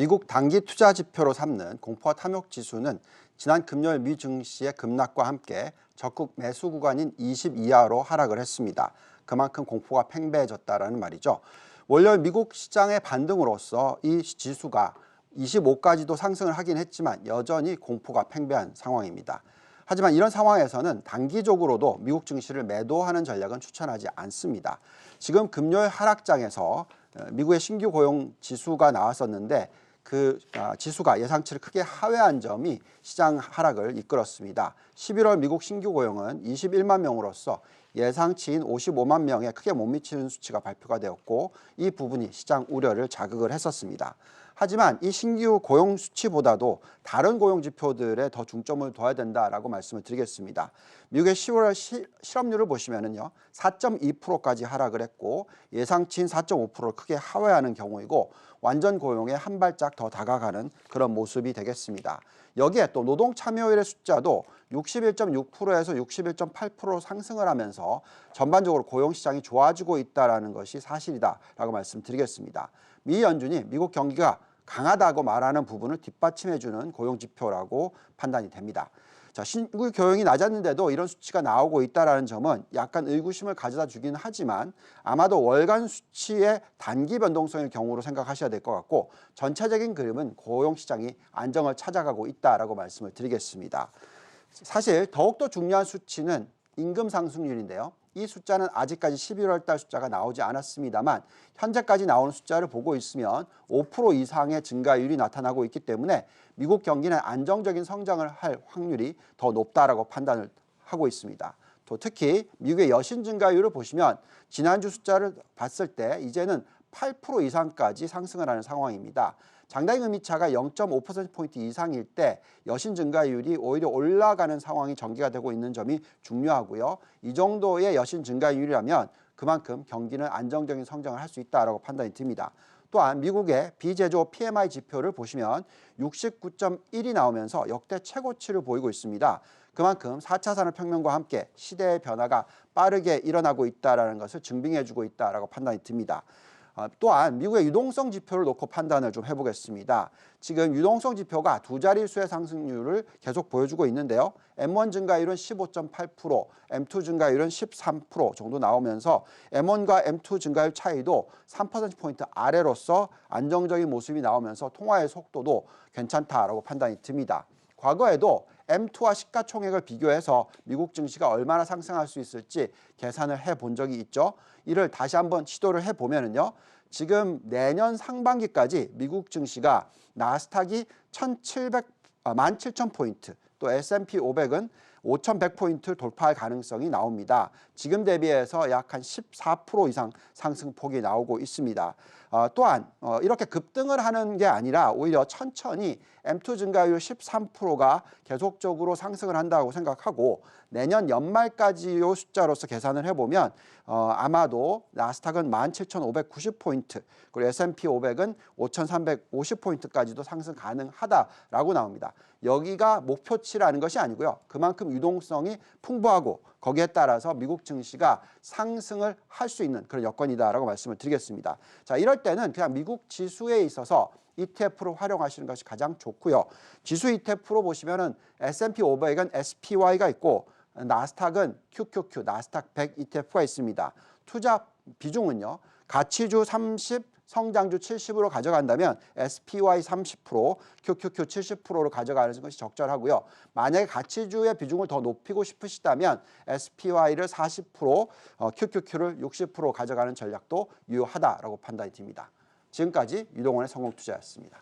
미국 단기 투자 지표로 삼는 공포와 탐욕 지수는 지난 금요일 미 증시의 급락과 함께 적국 매수 구간인 20 이하로 하락을 했습니다. 그만큼 공포가 팽배해졌다라는 말이죠. 월요일 미국 시장의 반등으로써 이 지수가 25까지도 상승을 하긴 했지만 여전히 공포가 팽배한 상황입니다. 하지만 이런 상황에서는 단기적으로도 미국 증시를 매도하는 전략은 추천하지 않습니다. 지금 금요일 하락장에서 미국의 신규 고용 지수가 나왔었는데 그 지수가 예상치를 크게 하회한 점이 시장 하락을 이끌었습니다. 11월 미국 신규 고용은 21만 명으로서 예상치인 55만 명에 크게 못 미치는 수치가 발표가 되었고 이 부분이 시장 우려를 자극을 했었습니다. 하지만 이 신규 고용 수치보다도 다른 고용 지표들에 더 중점을 둬야 된다라고 말씀을 드리겠습니다. 미국의 10월 실업률을 보시면은요, 4.2%까지 하락을 했고 예상치인 4.5%를 크게 하회하는 경우이고 완전 고용에 한 발짝 더 다가가는 그런 모습이 되겠습니다. 여기에 또 노동 참여율의 숫자도 61.6%에서 61.8%로 상승을 하면서 전반적으로 고용 시장이 좋아지고 있다는 것이 사실이다라고 말씀드리겠습니다. 미 연준이 미국 경기가 강하다고 말하는 부분을 뒷받침해주는 고용 지표라고 판단이 됩니다. 자, 신규 고용이 낮았는데도 이런 수치가 나오고 있다는 점은 약간 의구심을 가져다 주긴 하지만 아마도 월간 수치의 단기 변동성의 경우로 생각하셔야 될 것 같고 전체적인 그림은 고용 시장이 안정을 찾아가고 있다라고 말씀을 드리겠습니다. 사실 더욱더 중요한 수치는 임금 상승률인데요. 이 숫자는 아직까지 11월 달 숫자가 나오지 않았습니다만 현재까지 나오는 숫자를 보고 있으면 5% 이상의 증가율이 나타나고 있기 때문에 미국 경기는 안정적인 성장을 할 확률이 더 높다라고 판단을 하고 있습니다. 또 특히 미국의 여신 증가율을 보시면 지난주 숫자를 봤을 때 이제는 8% 이상까지 상승을 하는 상황입니다. 장단기 금리차가 0.5%포인트 이상일 때 여신 증가율이 오히려 올라가는 상황이 전개가 되고 있는 점이 중요하고요. 이 정도의 여신 증가율이라면 그만큼 경기는 안정적인 성장을 할 수 있다고 판단이 듭니다. 또한 미국의 비제조 PMI 지표를 보시면 69.1이 나오면서 역대 최고치를 보이고 있습니다. 그만큼 4차 산업혁명과 함께 시대의 변화가 빠르게 일어나고 있다는 것을 증빙해주고 있다고 판단이 듭니다. 또한 미국의 유동성 지표를 놓고 판단을 좀 해보겠습니다. 지금 유동성 지표가 두 자릿수의 상승률을 계속 보여주고 있는데요. M1 증가율은 15.8%, M2 증가율은 13% 정도 나오면서 M1과 M2 증가율 차이도 3%포인트 아래로서 안정적인 모습이 나오면서 통화의 속도도 괜찮다라고 판단이 듭니다. 과거에도 M2와 시가총액을 비교해서 미국 증시가 얼마나 상승할 수 있을지 계산을 해본 적이 있죠. 이를 다시 한번 시도를 해보면은요. 지금 내년 상반기까지 미국 증시가 나스닥이 17,000포인트, 또 S&P 500은 5,100포인트 돌파할 가능성이 나옵니다. 지금 대비해서 약 한 14% 이상 상승폭이 나오고 있습니다. 또한 이렇게 급등을 하는 게 아니라 오히려 천천히 M2 증가율 13%가 계속적으로 상승을 한다고 생각하고 내년 연말까지의 숫자로서 계산을 해보면 아마도 나스닥은 17,590포인트, 그리고 S&P 500은 5,350포인트까지도 상승 가능하다라고 나옵니다. 여기가 목표치라는 것이 아니고요. 그만큼 유동성이 풍부하고 거기에 따라서 미국 증시가 상승을 할 수 있는 그런 여건이다라고 말씀을 드리겠습니다. 자, 이럴 때는 그냥 미국 지수에 있어서 ETF를 활용하시는 것이 가장 좋고요. 지수 ETF로 보시면은 S&P 500은 SPY가 있고 나스닥은 QQQ, 나스닥 100 ETF가 있습니다. 투자 비중은요. 가치주 30, 성장주 70으로 가져간다면 SPY 30%, QQQ 70%로 가져가는 것이 적절하고요. 만약에 가치주의 비중을 더 높이고 싶으시다면 SPY를 40%, QQQ를 60% 가져가는 전략도 유효하다라고 판단이 듭니다. 지금까지 유동원의 성공투자였습니다.